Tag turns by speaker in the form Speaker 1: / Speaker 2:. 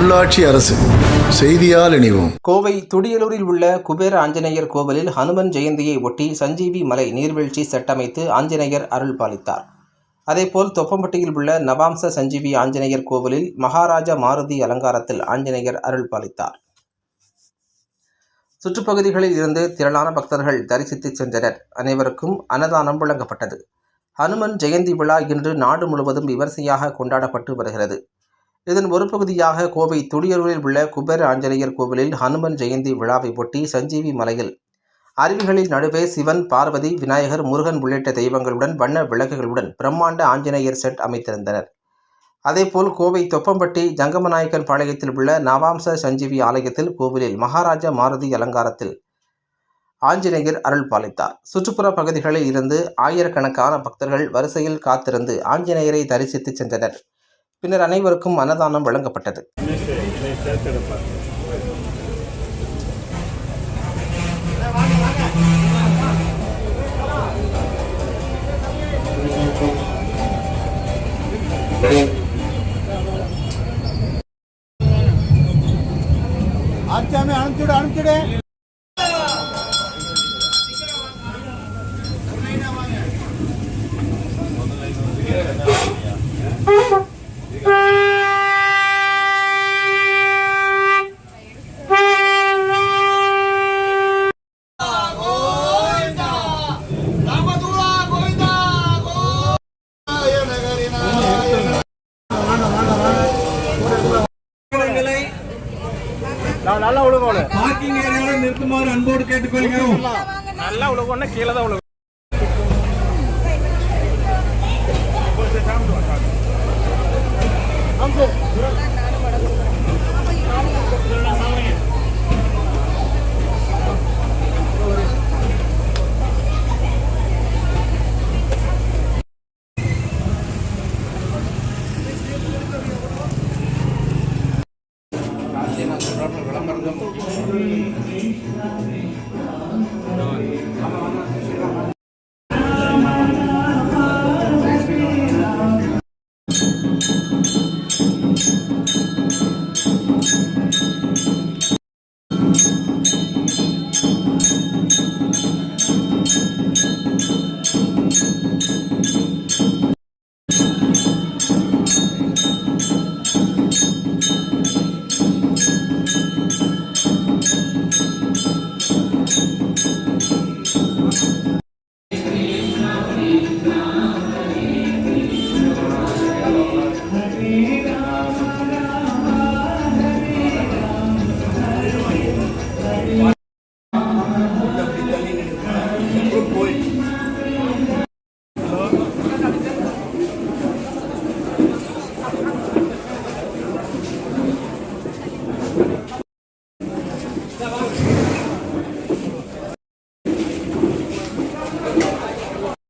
Speaker 1: உள்ளாட்சி அரசு செய்தியால் இணைவோம்.
Speaker 2: கோவை துடியலூரில் உள்ள குபேர ஆஞ்சநேயர் கோவிலில் ஹனுமன் ஜெயந்தியை ஒட்டி சஞ்சீவி மலை நீர்வீழ்ச்சி செட்டமைத்து ஆஞ்சநேயர் அருள் பாலித்தார். அதேபோல் தொப்பம்பட்டியில் உள்ள நவாம்ச சஞ்சீவி ஆஞ்சநேயர் கோவிலில் மகாராஜா மாருதி அலங்காரத்தில் ஆஞ்சநேயர் அருள் பாலித்தார். சுற்றுப்பகுதிகளில் இருந்து திரளான பக்தர்கள் தரிசித்து சென்றனர். அனைவருக்கும் அன்னதானம் வழங்கப்பட்டது. ஹனுமன் ஜெயந்தி விழா இன்று நாடு முழுவதும் விமர்சையாக கொண்டாடப்பட்டு வருகிறது. இதன் ஒரு பகுதியாக கோவை துடியலூரில் உள்ள குபேர ஆஞ்சநேயர் கோவிலில் ஹனுமன் ஜெயந்தி விழாவை ஒட்டி சஞ்சீவி மலையில் அருவிகளின் நடுவே சிவன், பார்வதி, விநாயகர், முருகன் உள்ளிட்ட தெய்வங்களுடன் வண்ண விளக்குகளுடன் பிரம்மாண்ட ஆஞ்சநேயர் செட் அமைத்திருந்தனர். அதேபோல் கோவை தொப்பம்பட்டி ஜங்கமநாயக்கன் பாளையத்தில் உள்ள நவாம்ச சஞ்சீவி ஆலயத்தில் கோவிலில் மகாராஜா மாருதி அலங்காரத்தில் ஆஞ்சநேயர் அருள் பாலித்தார். சுற்றுப்புற பகுதிகளில் இருந்து ஆயிரக்கணக்கான பக்தர்கள் வரிசையில் காத்திருந்து ஆஞ்சநேயரை தரிசித்து சென்றனர். பின்னர் அனைவருக்கும் அன்னதானம் வழங்கப்பட்டது.
Speaker 3: அனுப்பிச்சுடு நல்லா உழுகோல பார்க்கிங் ஏரியாவில் நிறுத்துமாறு அன்போடு கேட்டுக்கொள்கிறோம். நல்லா உழுகோன்னா கீழே தான் உழுகும்.